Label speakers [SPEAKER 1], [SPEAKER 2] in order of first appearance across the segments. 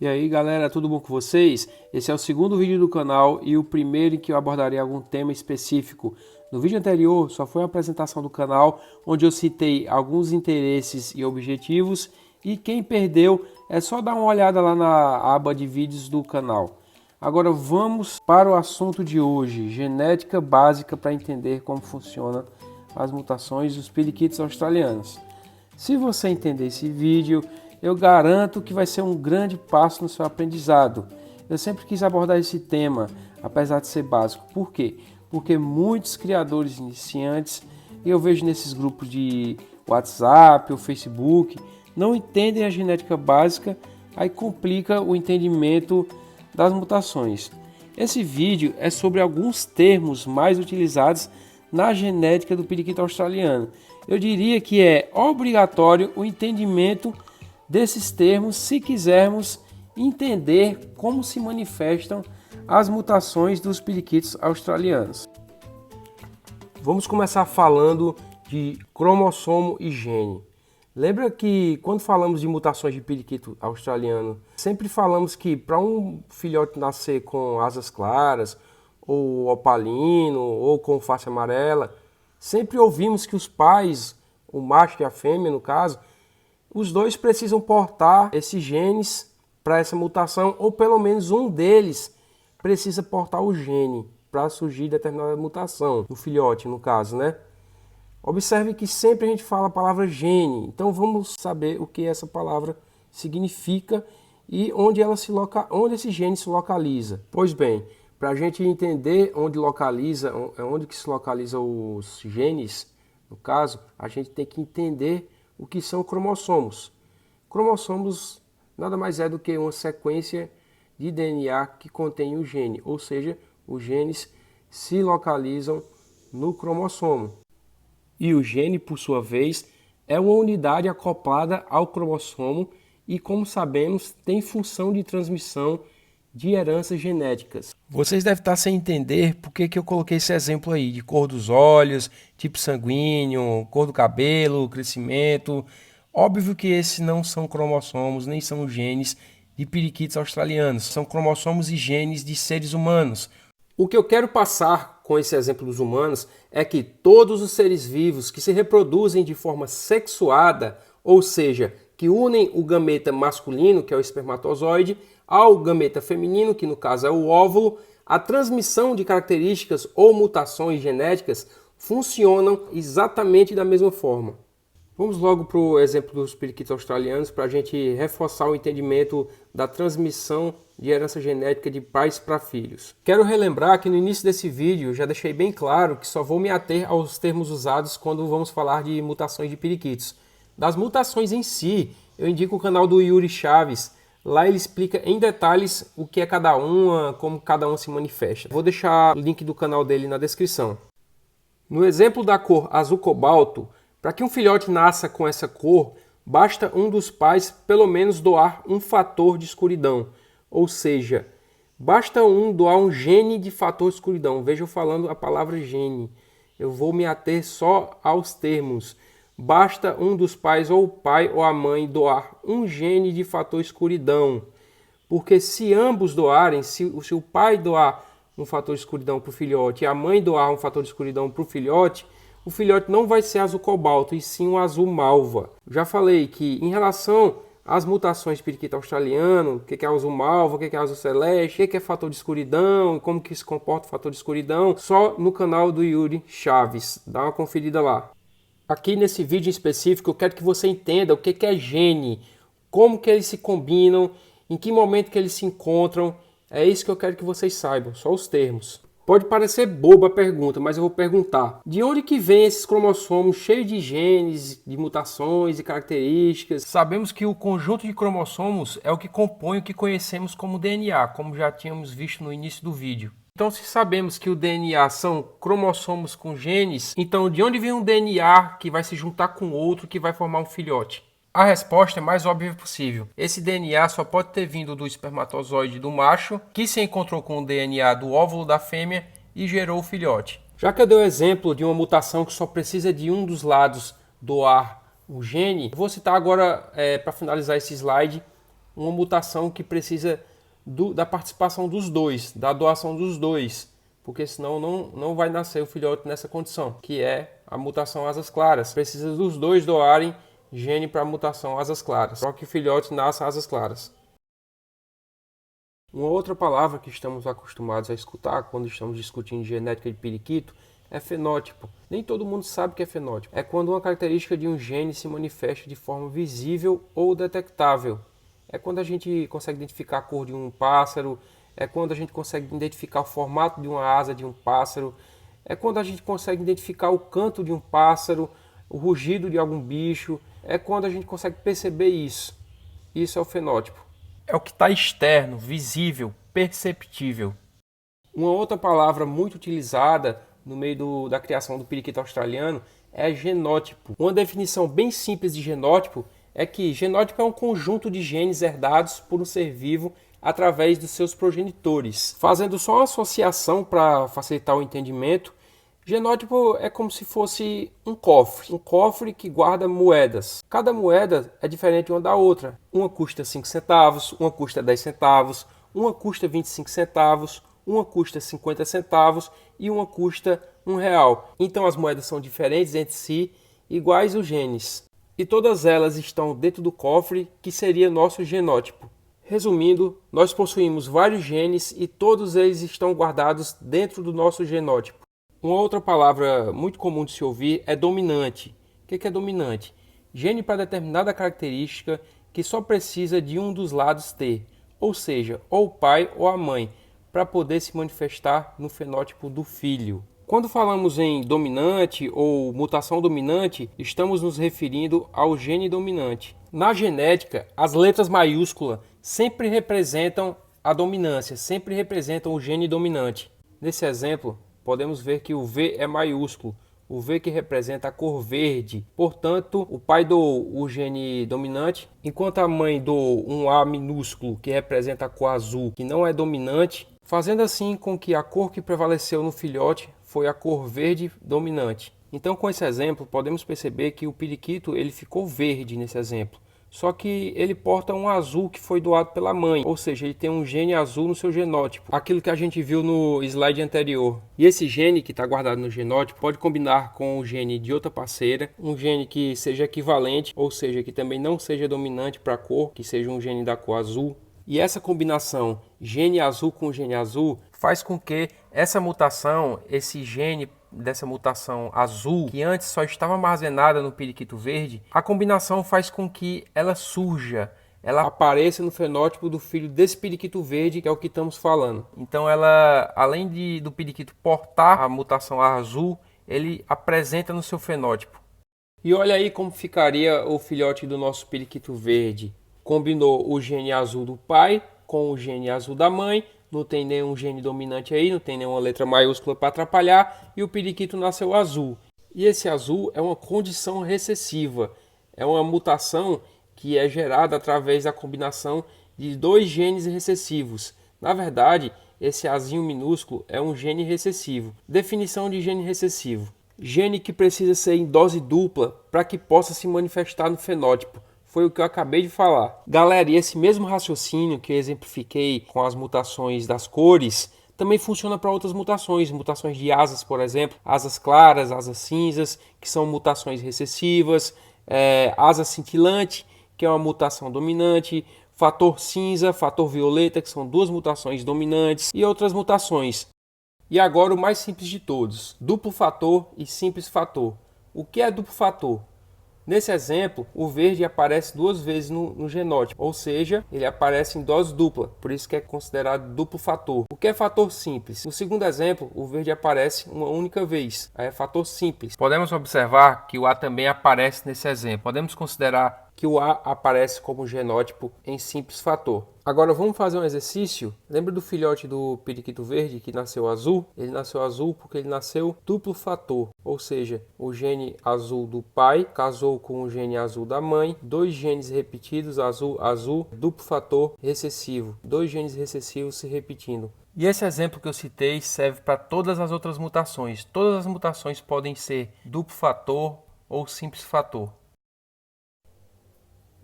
[SPEAKER 1] E aí galera, tudo bom com vocês? Esse é o segundo vídeo do canal e o primeiro em que eu abordarei algum tema específico. No vídeo anterior só foi uma apresentação do canal, onde eu citei alguns interesses e objetivos, e quem perdeu é só dar uma olhada lá na aba de vídeos do canal. Agora vamos para o assunto de hoje, genética básica para entender como funcionam as mutações dos periquitos australianos. Se você entender esse vídeo, eu garanto que vai ser um grande passo no seu aprendizado. Eu sempre quis abordar esse tema, apesar de ser básico. Por quê? Porque muitos criadores iniciantes, e eu vejo nesses grupos de WhatsApp ou Facebook, não entendem a genética básica, aí complica o entendimento das mutações. Esse vídeo é sobre alguns termos mais utilizados na genética do periquito australiano. Eu diria que é obrigatório o entendimento desses termos se quisermos entender como se manifestam as mutações dos periquitos australianos. Vamos começar falando de cromossomo e gene. Lembra que quando falamos de mutações de periquito australiano, sempre falamos que para um filhote nascer com asas claras, ou opalino, ou com face amarela, sempre ouvimos que os pais, o macho e a fêmea no caso, os dois precisam portar esses genes para essa mutação, ou pelo menos um deles precisa portar o gene para surgir determinada mutação, no filhote no caso, né? Observe que sempre a gente fala a palavra gene, então vamos saber o que essa palavra significa e onde esse gene se localiza. Pois bem, para a gente entender onde que se localiza os genes, no caso, a gente tem que entender o que são cromossomos. Cromossomos nada mais é do que uma sequência de DNA que contém o gene, ou seja, os genes se localizam no cromossomo. E o gene, por sua vez, é uma unidade acoplada ao cromossomo e, como sabemos, tem função de transmissão de heranças genéticas. Vocês devem estar sem entender por que eu coloquei esse exemplo aí, de cor dos olhos, tipo sanguíneo, cor do cabelo, crescimento. Óbvio que esses não são cromossomos, nem são genes de periquitos australianos. São cromossomos e genes de seres humanos. O que eu quero passar com esse exemplo dos humanos é que todos os seres vivos que se reproduzem de forma sexuada, ou seja, que unem o gameta masculino, que é o espermatozoide, ao gameta feminino, que no caso é o óvulo, a transmissão de características ou mutações genéticas funcionam exatamente da mesma forma. Vamos logo para o exemplo dos periquitos australianos para a gente reforçar o entendimento da transmissão de herança genética de pais para filhos. Quero relembrar que no início desse vídeo já deixei bem claro que só vou me ater aos termos usados quando vamos falar de mutações de periquitos. Das mutações em si, eu indico o canal do Yuri Chaves. Lá ele explica em detalhes o que é cada uma, como cada uma se manifesta. Vou deixar o link do canal dele na descrição. No exemplo da cor azul cobalto, para que um filhote nasça com essa cor, basta um dos pais pelo menos doar um fator de escuridão. Ou seja, basta doar um gene de fator de escuridão. Veja eu falando a palavra gene. Eu vou me ater só aos termos. Basta um dos pais, ou o pai ou a mãe, doar um gene de fator escuridão. Porque se ambos doarem, se o pai doar um fator de escuridão para o filhote e a mãe doar um fator de escuridão para o filhote não vai ser azul cobalto, e sim um azul malva. Já falei que em relação às mutações de periquito australiano, o que é azul malva, o que é azul celeste, o que é fator de escuridão, como que se comporta o fator de escuridão, só no canal do Yuri Chaves. Dá uma conferida lá. Aqui nesse vídeo em específico eu quero que você entenda o que é gene, como que eles se combinam, em que momento que eles se encontram. É isso que eu quero que vocês saibam, só os termos. Pode parecer boba a pergunta, mas eu vou perguntar. De onde que vem esses cromossomos cheios de genes, de mutações e características? Sabemos que o conjunto de cromossomos é o que compõe o que conhecemos como DNA, como já tínhamos visto no início do vídeo. Então, se sabemos que o DNA são cromossomos com genes, então de onde vem um DNA que vai se juntar com outro que vai formar um filhote? A resposta é mais óbvia possível. Esse DNA só pode ter vindo do espermatozoide do macho, que se encontrou com o DNA do óvulo da fêmea e gerou o filhote. Já que eu dei o exemplo de uma mutação que só precisa de um dos lados doar o gene, vou citar agora, para finalizar esse slide, uma mutação que precisa da participação dos dois, da doação dos dois, porque senão não vai nascer o filhote nessa condição, que é a mutação asas claras. Precisa dos dois doarem gene para a mutação asas claras, para que o filhote nasça asas claras. Uma outra palavra que estamos acostumados a escutar quando estamos discutindo genética de periquito é fenótipo. Nem todo mundo sabe o que é fenótipo. É quando uma característica de um gene se manifesta de forma visível ou detectável. É quando a gente consegue identificar a cor de um pássaro, é quando a gente consegue identificar o formato de uma asa de um pássaro, é quando a gente consegue identificar o canto de um pássaro, o rugido de algum bicho, é quando a gente consegue perceber isso. Isso é o fenótipo. É o que está externo, visível, perceptível. Uma outra palavra muito utilizada no meio da criação do periquito australiano é genótipo. Uma definição bem simples de genótipo é que genótipo é um conjunto de genes herdados por um ser vivo através dos seus progenitores. Fazendo só uma associação para facilitar o entendimento, genótipo é como se fosse um cofre que guarda moedas. Cada moeda é diferente uma da outra. Uma custa 5 centavos, uma custa 10 centavos, uma custa 25 centavos, uma custa 50 centavos e uma custa R$1. Então as moedas são diferentes entre si, iguais os genes. E todas elas estão dentro do cofre que seria nosso genótipo. Resumindo, nós possuímos vários genes e todos eles estão guardados dentro do nosso genótipo. Uma outra palavra muito comum de se ouvir é dominante. O que é dominante? Gene para determinada característica que só precisa de um dos lados ter, ou seja, ou o pai ou a mãe, para poder se manifestar no fenótipo do filho. Quando falamos em dominante ou mutação dominante, estamos nos referindo ao gene dominante. Na genética, as letras maiúsculas sempre representam a dominância, sempre representam o gene dominante. Nesse exemplo, podemos ver que o V é maiúsculo, o V que representa a cor verde. Portanto, o pai doou o gene dominante, enquanto a mãe doou um A minúsculo, que representa a cor azul, que não é dominante, fazendo assim com que a cor que prevaleceu no filhote foi a cor verde dominante. Então, com esse exemplo, podemos perceber que o periquito ele ficou verde nesse exemplo. Só que ele porta um azul que foi doado pela mãe, ou seja, ele tem um gene azul no seu genótipo, aquilo que a gente viu no slide anterior. E esse gene que está guardado no genótipo pode combinar com o gene de outra parceira, um gene que seja equivalente, ou seja, que também não seja dominante para a cor, que seja um gene da cor azul. E essa combinação gene azul com gene azul faz com que essa mutação, esse gene dessa mutação azul, que antes só estava armazenada no periquito verde, a combinação faz com que ela surja, ela apareça no fenótipo do filho desse periquito verde, que é o que estamos falando. Então ela, além do periquito portar a mutação azul, ele apresenta no seu fenótipo. E olha aí como ficaria o filhote do nosso periquito verde. Combinou o gene azul do pai com o gene azul da mãe, não tem nenhum gene dominante aí, não tem nenhuma letra maiúscula para atrapalhar, e o periquito nasceu azul. E esse azul é uma condição recessiva, é uma mutação que é gerada através da combinação de dois genes recessivos. Na verdade, esse Azinho minúsculo é um gene recessivo. Definição de gene recessivo: gene que precisa ser em dose dupla para que possa se manifestar no fenótipo. Foi o que eu acabei de falar. Galera, e esse mesmo raciocínio que eu exemplifiquei com as mutações das cores, também funciona para outras mutações. Mutações de asas, por exemplo, asas claras, asas cinzas, que são mutações recessivas. Asa cintilante, que é uma mutação dominante. Fator cinza, fator violeta, que são duas mutações dominantes. E outras mutações. E agora o mais simples de todos: duplo fator e simples fator. O que é duplo fator? Nesse exemplo, o verde aparece duas vezes no genótipo, ou seja, ele aparece em dose dupla, por isso que é considerado duplo fator. O que é fator simples? No segundo exemplo, o verde aparece uma única vez, aí é fator simples. Podemos observar que o A também aparece nesse exemplo. Podemos considerar que o A aparece como genótipo em simples fator. Agora vamos fazer um exercício. Lembra do filhote do periquito verde que nasceu azul? Ele nasceu azul porque ele nasceu duplo fator, ou seja, o gene azul do pai casou com o gene azul da mãe, dois genes repetidos, azul, azul, duplo fator recessivo, dois genes recessivos se repetindo. E esse exemplo que eu citei serve para todas as outras mutações. Todas as mutações podem ser duplo fator ou simples fator.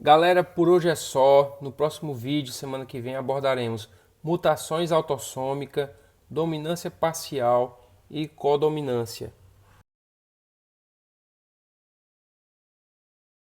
[SPEAKER 1] Galera, por hoje é só. No próximo vídeo, semana que vem, abordaremos mutações autossômicas, dominância parcial e codominância.